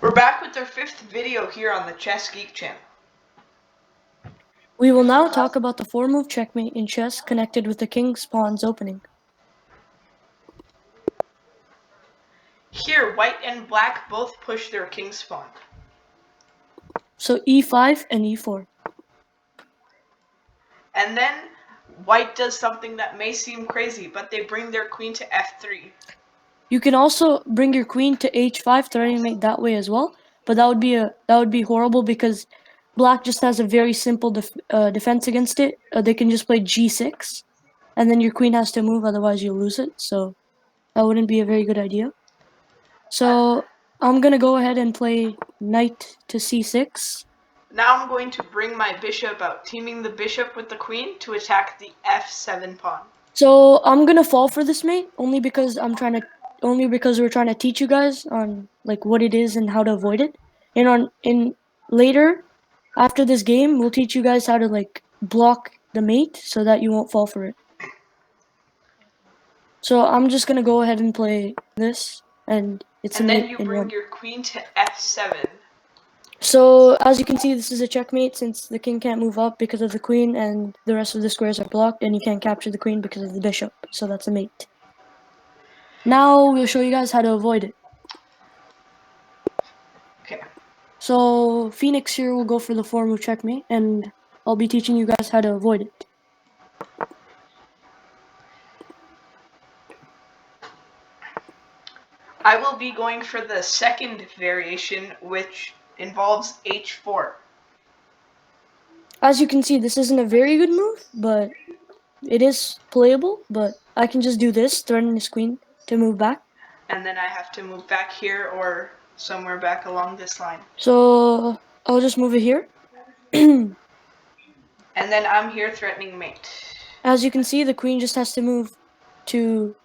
We're back with our 5th video here on the Chess Geek channel. We will now talk about the 4-move checkmate in chess connected with the king's pawn's opening. Here, white and black both push their king's pawn. So e5 and e4. And then white does something that may seem crazy, but they bring their queen to f3. You can also bring your queen to h5, threatening mate that way as well, but that would be horrible because black just has a very simple defense against it. They can just play g6, and then your queen has to move, otherwise you'll lose it. So that wouldn't be a very good idea. So I'm gonna go ahead and play knight to c6. Now I'm going to bring my bishop out, teaming the bishop with the queen to attack the f7 pawn. So I'm gonna fall for this mate only because we're trying to teach you guys on like what it is and how to avoid it. And later after this game, we'll teach you guys how to like block the mate so that you won't fall for it. So I'm just gonna go ahead and play this, and it's a mate. And then you bring your queen to f7. So as you can see, this is a checkmate since the king can't move up because of the queen, and the rest of the squares are blocked, and you can't capture the queen because of the bishop. So that's a mate. Now we'll show you guys how to avoid it. Okay. So Phoenix here will go for the 4-move checkmate, and I'll be teaching you guys how to avoid it. I will be going for the second variation, which involves h4. As you can see, this isn't a very good move, but it is playable. But I can just do this, threatening his queen to move back. And then I have to move back here or somewhere back along this line. So I'll just move it here. And then I'm here threatening mate. As you can see, the queen just has to move to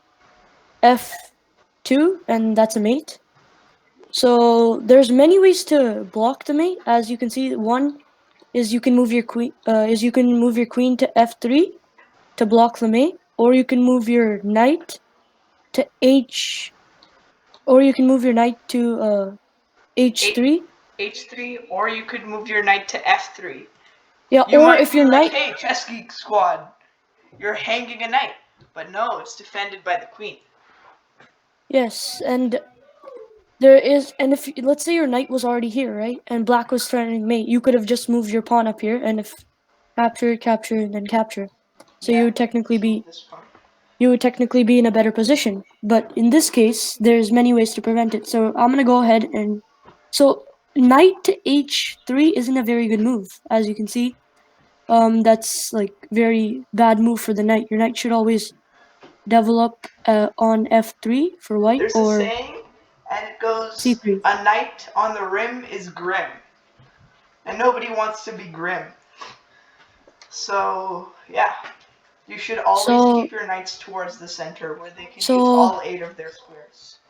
f2, and that's a mate. So there's many ways to block the mate. As you can see, one is you can move your queen. To f3 to block the mate, or you can move your knight to h3. H3, or you could move your knight to f3. Yeah, You or might if be your like, knight, hey, Chess Geek Squad, you're hanging a knight. But no, it's defended by the queen. yes, and there is, and if let's say your knight was already here, right, and black was threatening mate, you could have just moved your pawn up here, and if capture, capture, and then capture, so Yeah, you would technically be this pawn. in a better position. But in this case, there's many ways to prevent it. So I'm gonna go ahead and knight to h3 isn't a very good move, as you can see. That's like very bad move for the knight. Your knight should always develop on f3 for white, There's a or saying, and it goes, c3. a knight on the rim is grim. And nobody wants to be grim. So, yeah. You should always keep your knights towards the center where they can use all 8 of their squares.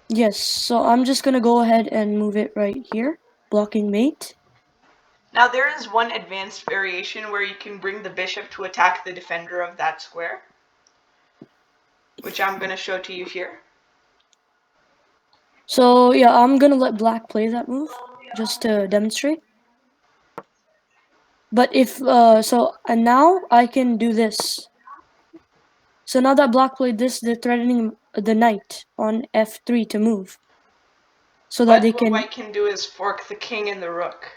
Yes, so I'm just gonna go ahead and move it right here, blocking mate. Now there is one advanced variation where you can bring the bishop to attack the defender of that square, which I'm going to show to you here. So yeah, I'm gonna let black play that move just to demonstrate. But if and now I can do this. So now that black played this, they're threatening the knight on f3 to move. So that What white can do is fork the king and the rook.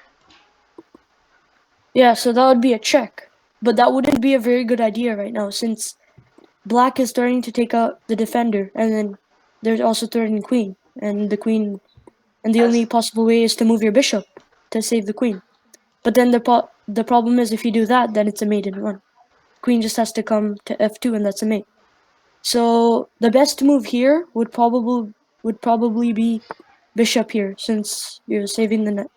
Yeah, so that would be a check. But that wouldn't be a very good idea right now, since black is starting to take out the defender, and then there's also threatening queen, and the only possible way is to move your bishop to save the queen. But then the problem is, if you do that, then it's a mate in one. Queen just has to come to f2, and that's a mate. So the best move here would probably be bishop here, since you're saving the.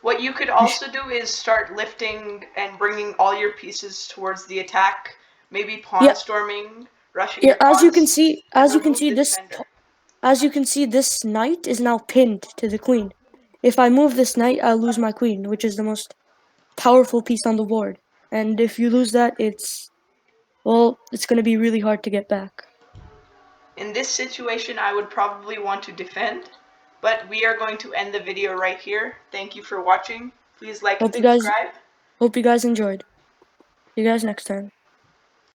What you could also do is start lifting and bringing all your pieces towards the attack. Maybe pawn storming, rushing your pawns. As you can see, this knight is now pinned to the queen. If I move this knight, I'll lose my queen, which is the most powerful piece on the board. And if you lose that, it's going to be really hard to get back. In this situation, I would probably want to defend, But we are going to end the video right here. Thank you for watching. Please like and Hope you guys subscribe. hope you guys enjoyed. See you guys next time.